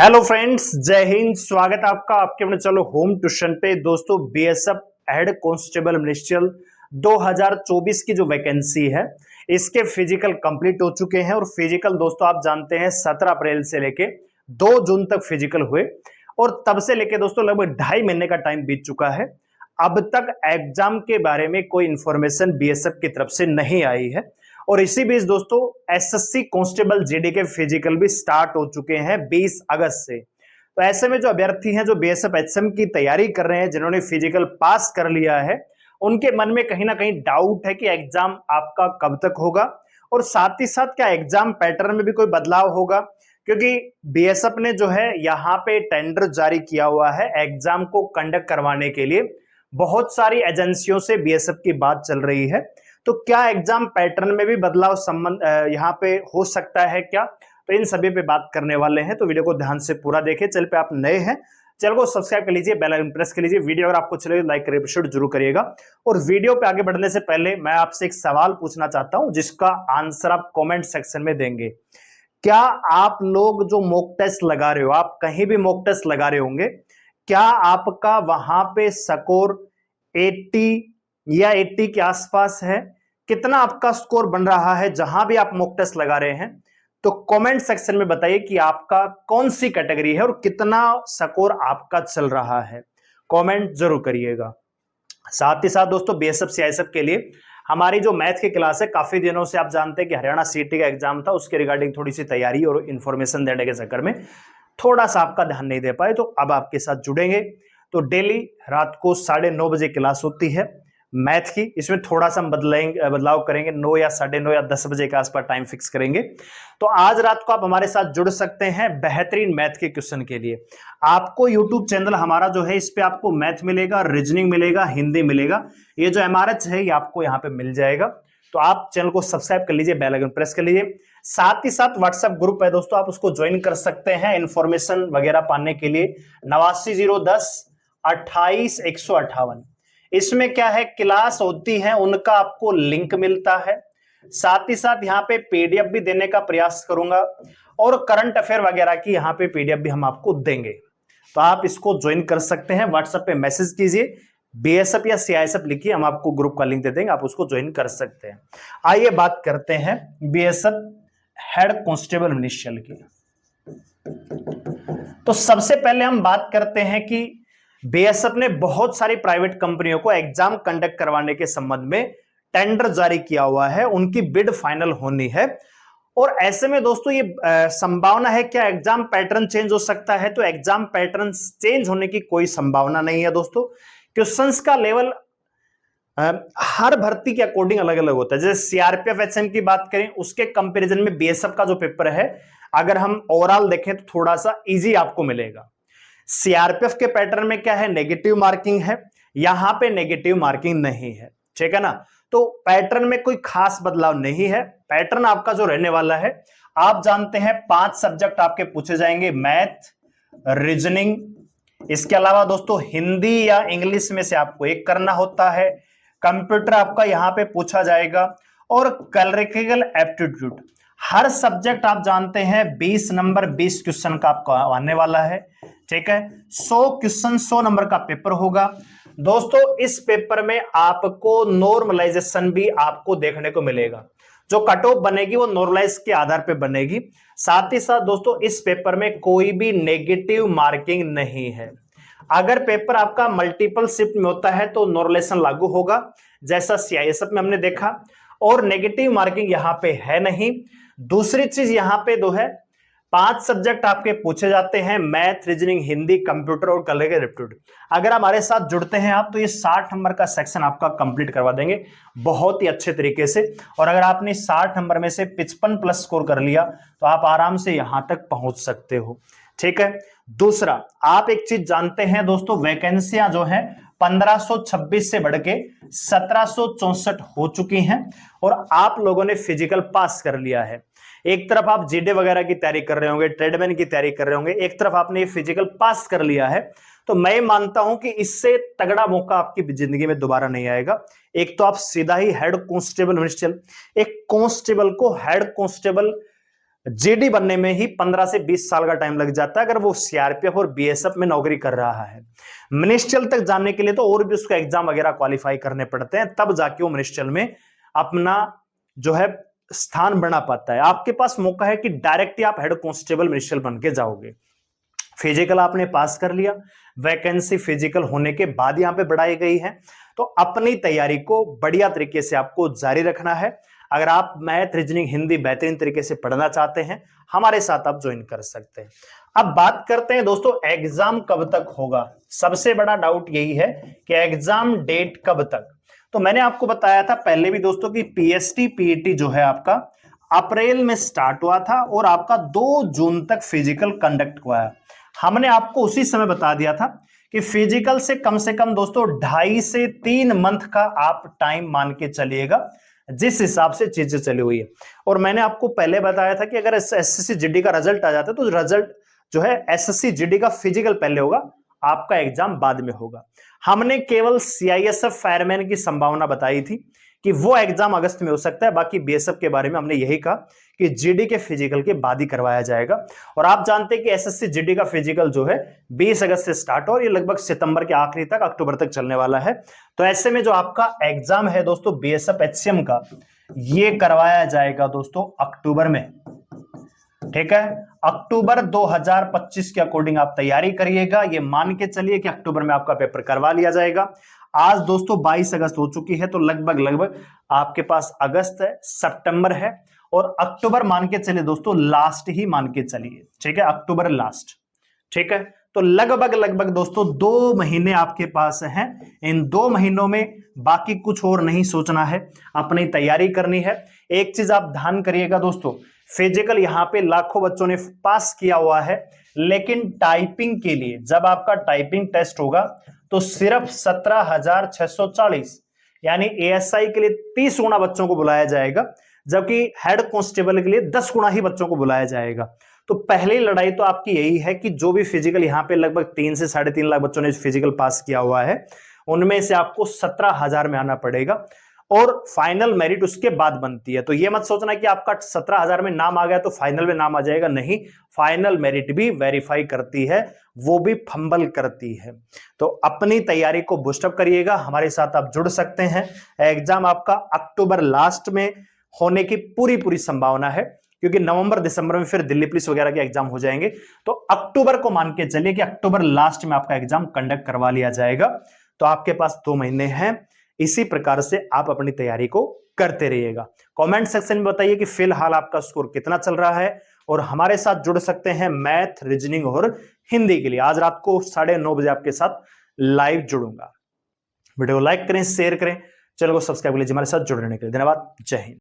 Hello friends, जय हिंद। स्वागत है आपका आपके अपने चलो होम ट्यूशन पे। दोस्तों, बीएसएफ हेड कांस्टेबल मिनिस्ट्रियल 2024 की जो वैकेंसी है इसके फिजिकल कंप्लीट हो चुके हैं। और फिजिकल दोस्तों आप जानते हैं 17 अप्रैल से लेके 2 जून तक फिजिकल हुए और तब से लेके दोस्तों लगभग 2.5 महीने का टाइम बीत चुका है। अब तक एग्जाम के बारे में कोई इंफॉर्मेशन बीएसएफ की तरफ से नहीं आई है। और इसी बीच दोस्तों एसएससी कांस्टेबल जीडी के फिजिकल भी स्टार्ट हो चुके हैं 20 अगस्त से। तो ऐसे में जो अभ्यर्थी हैं जो बीएसएफ एचएम की तैयारी कर रहे हैं, जिन्होंने फिजिकल पास कर लिया है, उनके मन में कहीं ना कहीं डाउट है कि एग्जाम आपका कब तक होगा और साथ ही साथ क्या एग्जाम पैटर्न में भी कोई बदलाव होगा, क्योंकि बीएसएफ ने जो है यहाँ पे टेंडर जारी किया हुआ है एग्जाम को कंडक्ट करवाने के लिए। बहुत सारी एजेंसियों से बीएसएफ की बात चल रही है, तो क्या एग्जाम पैटर्न में भी बदलाव संबंध यहाँ पे हो सकता है क्या? तो इन सभी पे बात करने वाले हैं, तो वीडियो को ध्यान से पूरा देखें। चैनल पे आप नए हैं, चैनल को सब्सक्राइब कर लीजिए, बेल आइकन प्रेस कर लीजिए। वीडियो अगर आपको चले लाइक करिए, शेयर जरूर करिएगा। और वीडियो पे आगे बढ़ने से पहले मैं आपसे एक सवाल पूछना चाहता हूं जिसका आंसर आप कॉमेंट सेक्शन में देंगे। क्या आप लोग जो मॉक टेस्ट लगा रहे हो, आप कहीं भी मॉक टेस्ट लगा रहे होंगे, क्या आपका वहां पे स्कोर 80 या 80 के आसपास है? कितना आपका स्कोर बन रहा है जहां भी आप मॉक टेस्ट लगा रहे हैं? तो कमेंट सेक्शन में बताइए कि आपका कौन सी कैटेगरी है और कितना स्कोर आपका चल रहा है। कमेंट जरूर करिएगा। साथ ही साथ दोस्तों बीएसएफ सीआईएसएफ के लिए हमारी जो मैथ की क्लास है, काफी दिनों से आप जानते हैं कि हरियाणा सीटी का एग्जाम था, उसके रिगार्डिंग थोड़ी सी तैयारी और इंफॉर्मेशन देने के चक्कर में थोड़ा सा आपका ध्यान नहीं दे पाए, तो अब आपके साथ जुड़ेंगे। तो डेली रात को 9:30 बजे क्लास होती है मैथ की। इसमें थोड़ा सा हम बदलाव करेंगे, 9 या 9:30 या 10 बजे के आसपास टाइम फिक्स करेंगे। तो आज रात को आप हमारे साथ जुड़ सकते हैं बेहतरीन मैथ के क्वेश्चन के लिए। आपको यूट्यूब चैनल हमारा जो है, इस पे आपको मैथ मिलेगा, रीजनिंग मिलेगा, हिंदी मिलेगा। ये जो एमआरएच है ये आपको यहाँ पे मिल जाएगा। तो आप चैनल को सब्सक्राइब कर लीजिए, बेल आइकन प्रेस कर लीजिए। साथ ही साथ व्हाट्सएप ग्रुप है दोस्तों, आप उसको ज्वाइन कर सकते हैं इंफॉर्मेशन वगैरह पाने के लिए। 89 010 28 158। इसमें क्या है, क्लास होती है, उनका आपको लिंक मिलता है। साथ ही साथ यहाँ पे पीडीएफ भी देने का प्रयास करूंगा और करंट अफेयर वगैरह की यहाँ पे पीडीएफ भी हम आपको देंगे। तो आप इसको ज्वाइन कर सकते हैं। व्हाट्सएप पे मैसेज कीजिए, बीएसएफ या सीआईएसएफ लिखिए, हम आपको ग्रुप का लिंक दे देंगे, आप उसको ज्वाइन कर सकते हैं। आइए बात करते हैं बीएसएफ हेड कांस्टेबल मिनिस्ट्रियल की। तो सबसे पहले हम बात करते हैं कि बीएसएफ ने बहुत सारी प्राइवेट कंपनियों को एग्जाम कंडक्ट करवाने के संबंध में टेंडर जारी किया हुआ है, उनकी बिड फाइनल होनी है। और ऐसे में दोस्तों ये संभावना है क्या एग्जाम पैटर्न चेंज हो सकता है? तो एग्जाम पैटर्न चेंज होने की कोई संभावना नहीं है दोस्तों। क्वेश्चंस का लेवल हर भर्ती के अकॉर्डिंग अलग अलग होता है। जैसे सीआरपीएफ एचएम की बात करें, उसके कंपैरिजन में बीएसएफ का जो पेपर है, अगर हम ओवरऑल देखें तो थोड़ा सा इजी आपको मिलेगा। सीआरपीएफ के पैटर्न में क्या है, नेगेटिव मार्किंग है, यहां पे नेगेटिव मार्किंग नहीं है, ठीक है ना। तो पैटर्न में कोई खास बदलाव नहीं है। पैटर्न आपका जो रहने वाला है, आप जानते हैं 5 सब्जेक्ट आपके पूछे जाएंगे, मैथ, रीजनिंग, इसके अलावा दोस्तों हिंदी या इंग्लिश में से आपको एक करना होता है, कंप्यूटर आपका यहां पे पूछा जाएगा, और कलरिकल एप्टीट्यूड। हर सब्जेक्ट आप जानते हैं 20 नंबर 20 क्वेश्चन का आपको आने वाला है, ठीक है। 100 क्वेश्चन 100 नंबर का पेपर होगा दोस्तों। इस पेपर में आपको नॉर्मलाइजेशन भी आपको देखने को मिलेगा। जो कट ऑफ बनेगी वो नॉर्मलाइज के आधार पे बनेगी। साथ ही साथ दोस्तों इस पेपर में कोई भी नेगेटिव मार्किंग नहीं है। अगर पेपर आपका मल्टीपल शिफ्ट में होता है तो नॉर्मलाइजेशन लागू होगा, जैसा सीआईएसएफ में हमने देखा, और नेगेटिव मार्किंग यहां पे है नहीं। दूसरी चीज यहां पे दो है, 5 सब्जेक्ट आपके पूछे जाते हैं, मैथ, रीजनिंग, हिंदी, कंप्यूटर और कलरिकल एप्टीट्यूड। अगर हमारे साथ जुड़ते हैं आप, तो ये 60 नंबर का सेक्शन आपका कंप्लीट करवा देंगे बहुत ही अच्छे तरीके से। और अगर आपने 60 नंबर में से 55 प्लस स्कोर कर लिया तो आप आराम से यहां तक पहुंच सकते हो, ठीक है। दूसरा, आप एक चीज जानते हैं दोस्तों, वैकेंसियां जो है 1526 से बढ़ के 1764 हो चुकी हैं और आप लोगों ने फिजिकल पास कर लिया है। एक तरफ आप जीडे वगैरह की तैयारी कर रहे होंगे, ट्रेडमैन की तैयारी कर रहे होंगे, एक तरफ आपने ये फिजिकल पास कर लिया है। तो मैं मानता हूं कि इससे तगड़ा मौका आपकी जिंदगी में दोबारा नहीं आएगा। एक तो आप सीधा ही हेड कांस्टेबल मिनिस्ट्रियल, एक कांस्टेबल को हेड कांस्टेबल जीडी बनने में ही 15 से 20 साल का टाइम लग जाता है अगर वो सीआरपीएफ और बीएसएफ में नौकरी कर रहा है। मिनिस्ट्रियल तक जाने के लिए तो और भी उसका एग्जाम वगैरह क्वालिफाई करने पड़ते हैं, तब जाके वो मिनिस्ट्रियल में अपना जो है स्थान बना पाता है। आपके पास मौका है कि डायरेक्ट ही आप हेड कांस्टेबल मिनिस्ट्रियल बन के जाओगे। फिजिकल आपने पास कर लिया, वैकेंसी फिजिकल होने के बाद यहां पे बढ़ाई गई है, तो अपनी तैयारी को बढ़िया तरीके से आपको जारी रखना है। अगर आप मैथ, रीजनिंग, हिंदी बेहतरीन तरीके से पढ़ना चाहते हैं, हमारे साथ आप ज्वाइन कर सकते हैं। अब बात करते हैं दोस्तों एग्जाम कब तक होगा। सबसे बड़ा डाउट यही है कि एग्जाम डेट कब तक। तो मैंने आपको बताया था पहले भी दोस्तों कि पीएसटी पीईटी जो है आपका अप्रैल में स्टार्ट हुआ था और आपका 2 जून तक फिजिकल कंडक्ट हुआ है। हमने आपको उसी समय बता दिया था कि फिजिकल से कम दोस्तों 2.5 से 3 मंथ का आप टाइम मान के चलिएगा, जिस हिसाब से चीजें चली हुई है। और मैंने आपको पहले बताया था कि अगर एसएससी जीडी का रिजल्ट आ जाता है तो रिजल्ट जो है एसएससी जीडी का फिजिकल पहले होगा, आपका एग्जाम बाद में होगा। हमने केवल सीआईएसएफ फायरमैन की संभावना बताई थी कि वो एग्जाम अगस्त में हो सकता है, बाकी बीएसएफ के बारे में हमने यही कहा कि जीडी के फिजिकल के बाद ही करवाया जाएगा। और आप जानते हैं कि एसएससी जीडी का फिजिकल जो है 20 अगस्त से स्टार्ट हो और ये लगभग सितंबर के आखिरी तक, अक्टूबर तक चलने वाला है। तो ऐसे में जो आपका एग्जाम है दोस्तों बीएसएफ एचसीएम का, ये करवाया जाएगा दोस्तों अक्टूबर में। ठीक है, अक्टूबर 2025 के अकॉर्डिंग आप तैयारी करिएगा। ये मान के चलिए कि अक्टूबर में आपका पेपर करवा लिया जाएगा। आज दोस्तों 22 अगस्त हो चुकी है, तो लगभग आपके पास अगस्त है, सितंबर है और अक्टूबर मान के चलिए दोस्तों, लास्ट ही मान के चलिए। ठीक है, अक्टूबर लास्ट। ठीक है, तो लगभग दोस्तों 2 महीने आपके पास हैं। इन 2 महीनों में बाकी कुछ और नहीं सोचना है, अपनी तैयारी करनी है। एक चीज आप ध्यान करिएगा दोस्तों, फिजिकल यहां पे लाखों बच्चों ने पास किया हुआ है, लेकिन टाइपिंग के लिए जब आपका टाइपिंग टेस्ट होगा तो सिर्फ 17,640 यानी एएसआई के लिए 30 गुना बच्चों को बुलाया जाएगा, जबकि हेड कांस्टेबल के लिए 10 गुना ही बच्चों को बुलाया जाएगा। तो पहली लड़ाई तो आपकी यही है कि जो भी फिजिकल यहां पे लगभग 3 से 3.5 लाख बच्चों ने फिजिकल पास किया हुआ है, उनमें से आपको 17,000 में आना पड़ेगा और फाइनल मेरिट उसके बाद बनती है। तो ये मत सोचना कि आपका 17,000 में नाम आ गया तो फाइनल में नाम आ जाएगा, नहीं, फाइनल मेरिट भी वेरीफाई करती है, वो भी फंबल करती है। तो अपनी तैयारी को बूस्टअप करिएगा, हमारे साथ आप जुड़ सकते हैं। एग्जाम आपका अक्टूबर लास्ट में होने की पूरी संभावना है, क्योंकि नवंबर दिसंबर में फिर दिल्ली पुलिस वगैरह के एग्जाम हो जाएंगे। तो अक्टूबर को मान के चलिए कि अक्टूबर लास्ट में आपका एग्जाम कंडक्ट करवा लिया जाएगा। तो आपके पास 2 महीने हैं। इसी प्रकार से आप अपनी तैयारी को करते रहिएगा। कमेंट सेक्शन में बताइए कि फिलहाल आपका स्कोर कितना चल रहा है, और हमारे साथ जुड़ सकते हैं मैथ, रीजनिंग और हिंदी के लिए। आज रात को 9:30 बजे आपके साथ लाइव जुड़ूंगा। वीडियो को लाइक करें, शेयर करें, चैनल को सब्सक्राइब कीजिए। हमारे साथ जुड़ने के लिए धन्यवाद। जय हिंद।